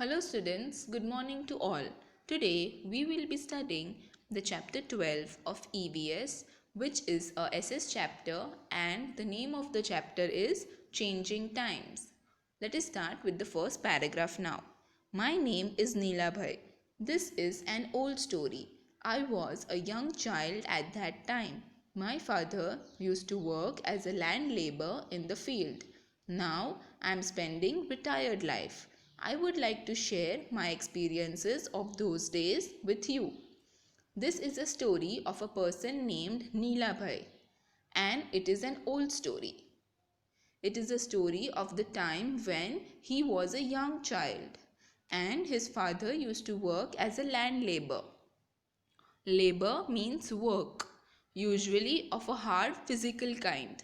Hello students, good morning to all. Today we will be studying the chapter 12 of EVS, which is a SS chapter, and the name of the chapter is Changing Times. Let us start with the first paragraph now. My name is Neela Bhai. This is an old story. I was a young child at that time. My father used to work as a land labor in the field. Now I am spending retired life. I would like to share my experiences of those days with you. This is a story of a person named Neela Bhai, and it is an old story. It is a story of the time when he was a young child and his father used to work as a land labor. Labor means work, usually of a hard physical kind.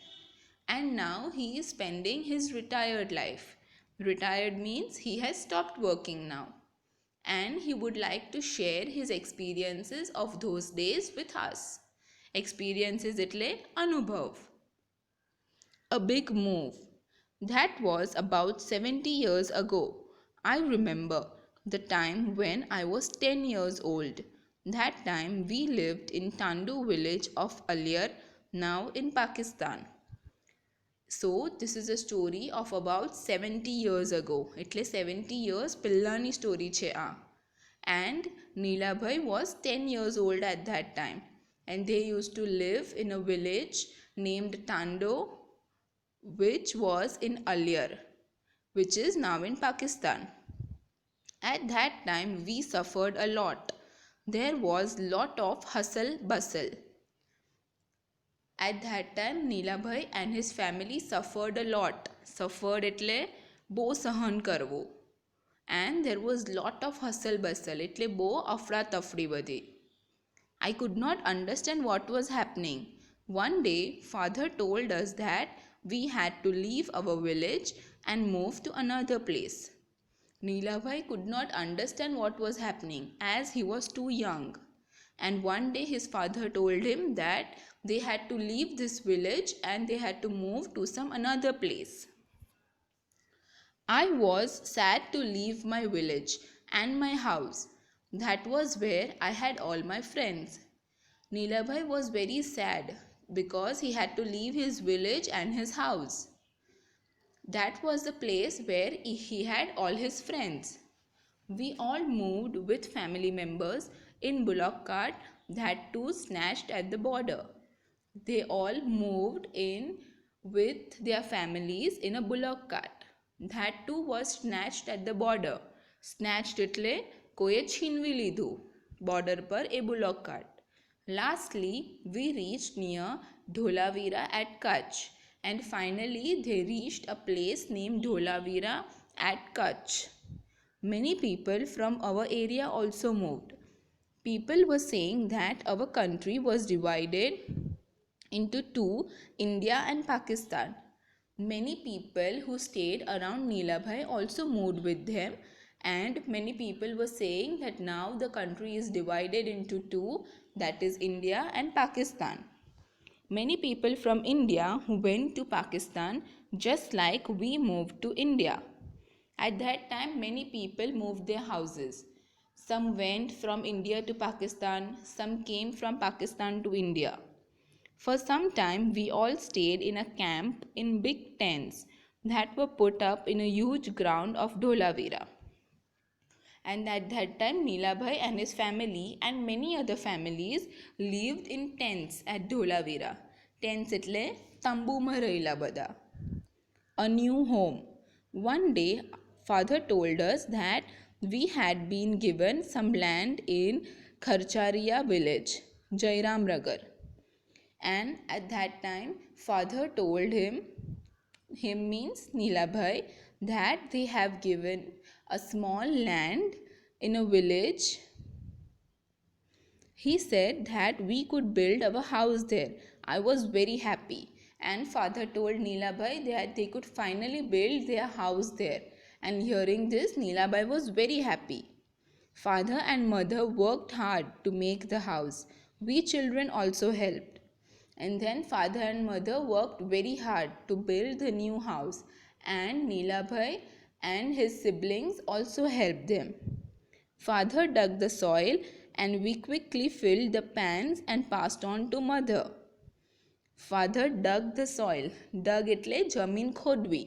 And now he is spending his retired life. Retired means he has stopped working now. And he would like to share his experiences of those days with us. Experiences એટલે અનુભવ. A big move. That was about 70 years ago. I remember the time when I was 10 years old. That time we lived in Tandu village of Aliar, now in Pakistan. So this is a story of about 70 years ago. એટલે 70 years પહેલાની story છે આ. And Neelabhai was 10 years old at that time. And they used to live in a village named Tando, which was in Aliar, which is now in Pakistan. At that time we suffered a lot. There was lot of hustle bustle. At that time Neelabhai and his family suffered a lot. Suffered એટલે બહુ સહન કરવું. And there was lot of hustle bustle એટલે બહુ અફડા તફડી બધી. I could not understand what was happening. One day father told us that we had to leave our village and move to another place. Neelabhai could not understand what was happening as he was too young. And one day his father told him that they had to leave this village and they had to move to some another place. I was sad to leave my village and my house. That was where I had all my friends. Neelabhai was very sad because he had to leave his village and his house. That was the place where he had all his friends. We all moved with family members in bullock cart, that too snatched at the border. They all moved in with their families in a bullock cart. That too was snatched at the border. Snatched એટલે કોઈએ છીનવી લીધું border પર એ bullock cart. Lastly, we reached near Dholavira at Kutch, and finally they reached a place named Dholavira at Kutch. Many people from our area also moved. People were saying that our country was divided into two, India and Pakistan. Many people who stayed around Neelabhai also moved with them, and many people were saying that now the country is divided into two, that is India and Pakistan. Many people from India who went to Pakistan just like we moved to India. At that time many people moved their houses. Some went from India to Pakistan, some came from Pakistan to India. For some time we all stayed in a camp in big tents that were put up in a huge ground of Dholavira. And at that time Neelabhai and his family and many other families lived in tents at Dholavira. Tents એટલે તંબુમાં રહેલા બધા. A new home. One day father told us that we had been given some land in Kharcharia village, Jairamnagar. And at that time father told him means Neelabhai, that they have given a small land in a village. He said that we could build our house there. I was very happy, and father told Neelabhai that they could finally build their house there. And hearing this, Neelabhai was very happy. Father and mother worked hard to make the house. We children also helped. And then father and mother worked very hard to build the new house, and Neelabhai and his siblings also helped him. Father dug the soil and we quickly filled the pans and passed on to mother. Father dug the soil. Dug એટલે જમીન ખોદવી.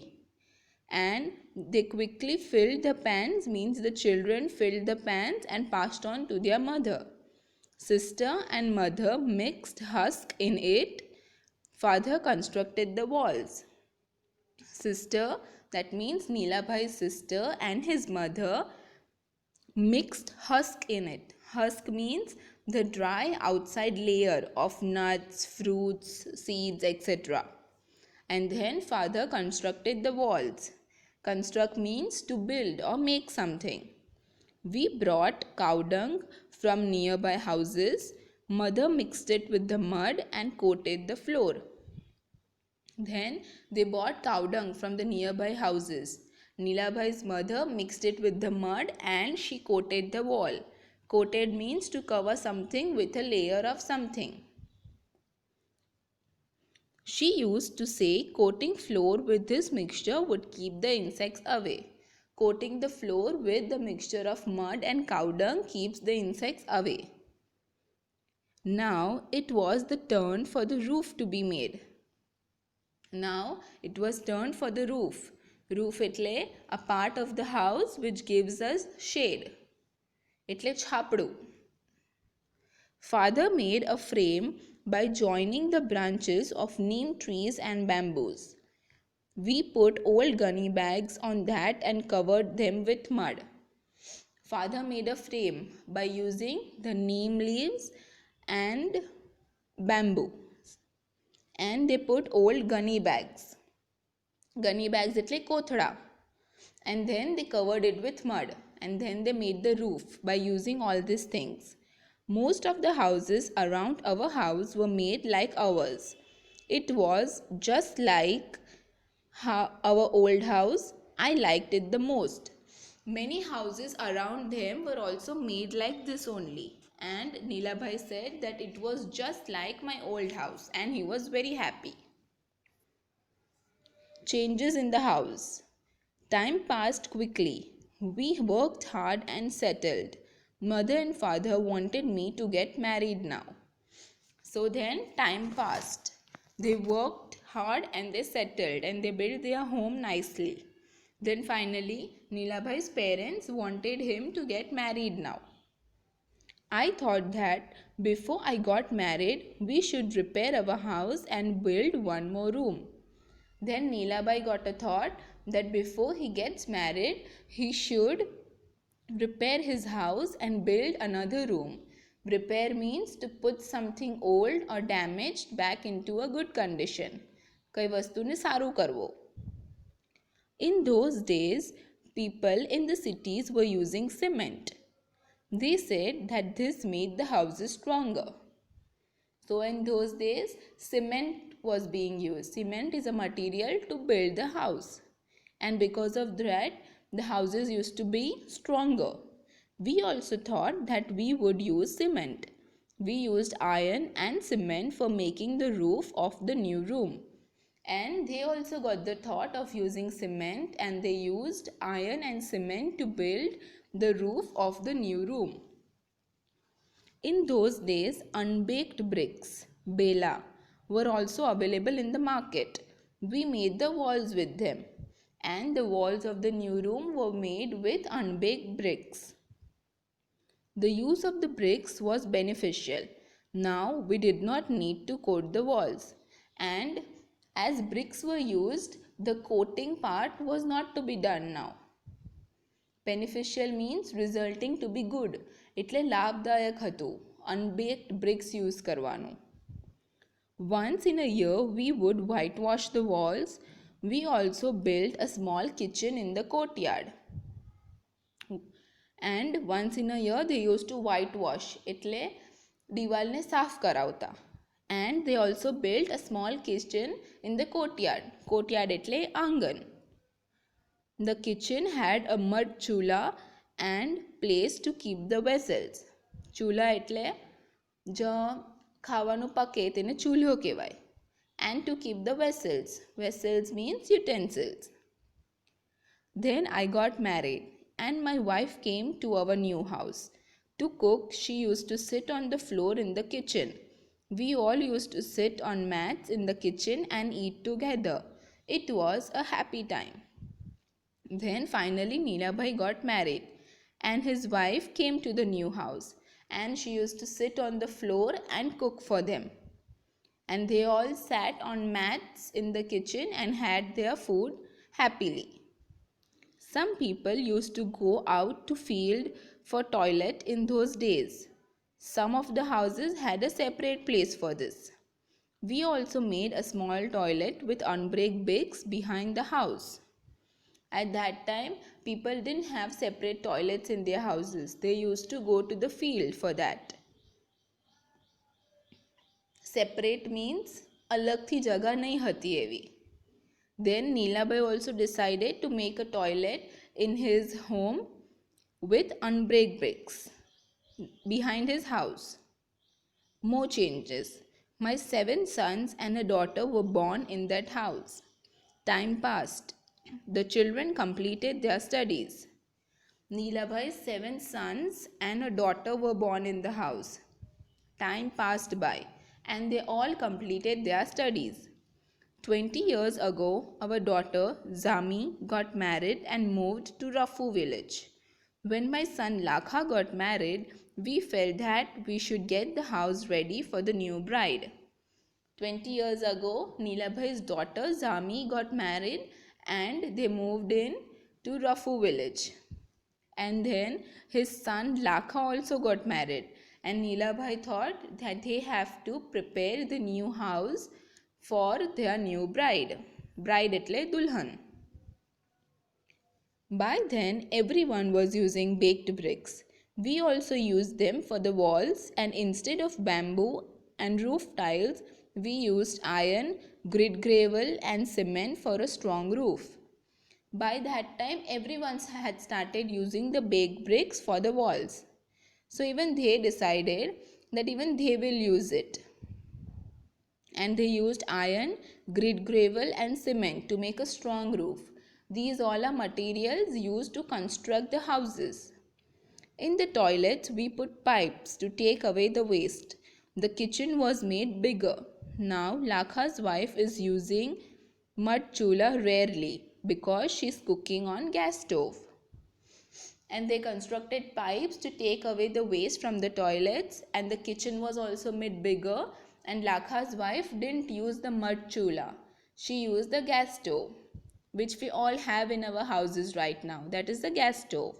And they quickly filled the pans means the children filled the pans and passed on to their mother. Sister and mother mixed husk in it. Father constructed the walls. Sister, that means Neelabhai's sister and his mother mixed husk in it. Husk means the dry outside layer of nuts, fruits, seeds, etc. And then father constructed the walls. Construct means to build or make something. We brought cow dung from nearby houses. Mother mixed it with the mud and coated the floor. Then they bought cow dung from the nearby houses. Neelabhai's mother mixed it with the mud and she coated the wall. Coated means to cover something with a layer of something. She used to say coating floor with this mixture would keep the insects away. Coating the floor with the mixture of mud and cow dung keeps the insects away. Now it was the turn for the roof to be made. Now it was turned for the roof. Roof એટલે a part of the house which gives us shade. એટલે છાપડું. Father made a frame by joining the branches of neem trees and bamboos. We put old gunny bags on that and covered them with mud. Father made a frame by using the neem leaves and bamboo. And they put old gunny bags. Gunny bags એટલે કોથળા. And then they covered it with mud. And then they made the roof by using all these things. Most of the houses around our house were made like ours. It was just like our old house. I liked it the most. Many houses around them were also made like this only. And Neelabhai said that it was just like my old house and he was very happy. Changes in the house. Time passed quickly. We worked hard and settled. Mother and father wanted me to get married now. So then time passed. They worked hard and they settled and they built their home nicely. Then finally, Neelabhai's parents wanted him to get married now. I thought that before I got married, we should repair our house and build one more room. Then Neelabhai got a thought that before he gets married, he should repair his house and build another room. Repair means to put something old or damaged back into a good condition. કઈ વસ્તુને સારું કરવો. In those days, people in the cities were using cement. They said that this made the houses stronger. So in those days, cement was being used. Cement is a material to build the house. And because of that, the houses used to be stronger. We also thought that we would use cement. We used iron and cement for making the roof of the new room. And they also got the thought of using cement and they used iron and cement to build the roof of the new room. In those days, unbaked bricks, bela, were also available in the market. We made the walls with them. And the walls of the new room were made with unbaked bricks. The use of the bricks was beneficial. Now we did not need to coat the walls. And as bricks were used, the coating part was not to be done now. Beneficial means resulting to be good. એટલે લાભદાયક હતું. Unbaked bricks use કરવાનું. Once in a year we would whitewash the walls. We also built a small kitchen in the courtyard. And once in a year they used to whitewash. એટલે દિવાલને સાફ કરાવતા. And they also built a small kitchen in the courtyard. Courtyard એટલે આંગણ. The kitchen had a mud chula and place to keep the vessels. Chula એટલે જ ખાવાનું પકે તેને ચૂલ્હો કહેવાય. And to keep the vessels. Vessels means utensils. Then I got married, and my wife came to our new house. To cook, she used to sit on the floor in the kitchen. We all used to sit on mats in the kitchen and eat together. It was a happy time. Then finally Neelabhai got married and his wife came to the new house and she used to sit on the floor and cook for them. And they all sat on mats in the kitchen and had their food happily. Some people used to go out to field for toilet in those days. Some of the houses had a separate place for this. We also made a small toilet with unbreak bricks behind the house. At that time, people didn't have separate toilets in their houses. They used to go to the field for that. Separate means अलगથી जगह नहीं હતી એવી. Then Neelabhai also decided to make a toilet in his home with unbreak bricks behind his house. More changes. My 7 sons and a daughter were born in that house. Time passed. The children completed their studies. Neelabhai's 7 sons and a daughter were born in the house. Time passed by and they all completed their studies. 20 years ago, our daughter Zami got married and moved to Rafu village. When my son Lakha got married, we felt that we should get the house ready for the new bride. 20 years ago, Neelabhai's daughter Zami got married and they moved in to Rafu village. And then his son Lakha also got married. And Neelabhai thought that they have to prepare the new house for their new bride. Bride એટલે dulhan. By then, everyone was using baked bricks. We also used them for the walls, and instead of bamboo and roof tiles, we used iron, grit gravel, and cement for a strong roof. By that time, everyone had started using the baked bricks for the walls. So even they decided that even they will use it. And they used iron, grit gravel, and cement to make a strong roof. These all are materials used to construct the houses. In the toilets, we put pipes to take away the waste. The kitchen was made bigger. Now, Lakha's wife is using mud chula rarely because she's cooking on gas stove. And they constructed pipes to take away the waste from the toilets, and the kitchen was also made bigger. And Lakha's wife didn't use the mud chula. She used the gas stove, which we all have in our houses right now. That is the gas stove.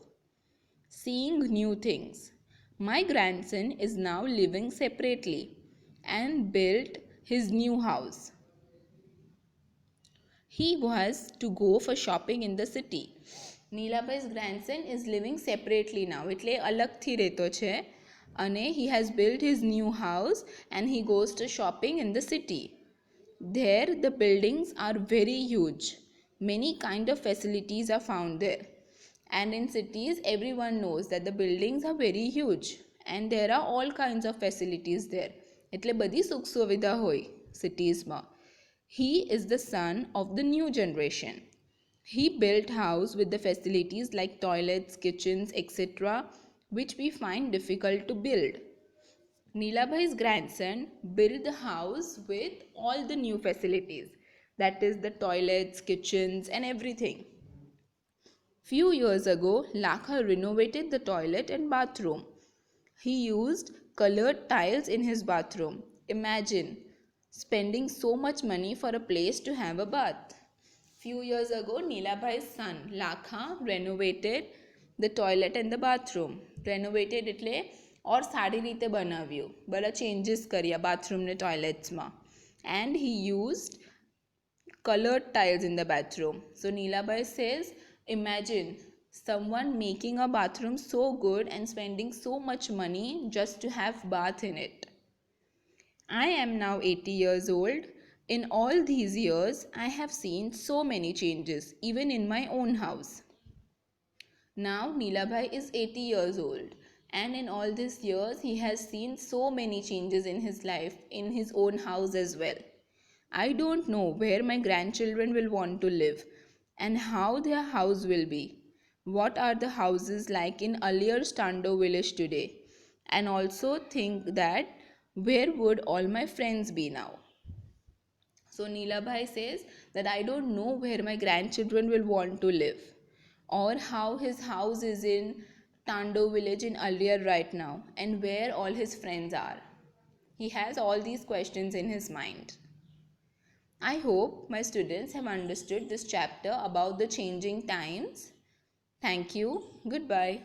Seeing new things. My grandson is now living separately and built his new house. He was to go for shopping in the city. Neelabhai's grandson is living separately now. એટલે અલગથી રહેતો છે અને he has built his new house and he goes to shopping in the city. There the buildings are very huge. Many kind of facilities are found there. And in cities everyone knows that the buildings are very huge and there are all kinds of facilities there. એટલે બધી સુખ સુવિધા હોય cities માં. He is the son of the new generation. He built house with the facilities like toilets, kitchens, etc., which we find difficult to build. Neelabhai's grandson built the house with all the new facilities, that is the toilets, kitchens, and everything. Few years ago, Lakha renovated the toilet and bathroom. He used colored tiles in his bathroom. Imagine spending so much money for a place to have a bath. Few years ago, Neelabhai's son Lakha renovated the toilet and the bathroom. Renovated એટલે और સારી રીતે બનાવ્યું. બધા changes કર્યા bathroom ને toilets માં. And he used colored tiles in the bathroom. So Neelabhai says, imagine someone making a bathroom so good and spending so much money just to have bath in it. I am now 80 years old. In all these years, I have seen so many changes, even in my own house. Now, Neelabhai is 80 years old, and in all these years, he has seen so many changes in his life, in his own house as well. I don't know where my grandchildren will want to live, and how their house will be. What are the houses like in earlier Stando village today? And also think that where would all my friends be now? So Neelabhai says that I don't know where my grandchildren will want to live or how his house is in Tando village in Alier right now and where all his friends are. He has all these questions in his mind. I hope my students have understood this chapter about the changing times. Thank you. Goodbye.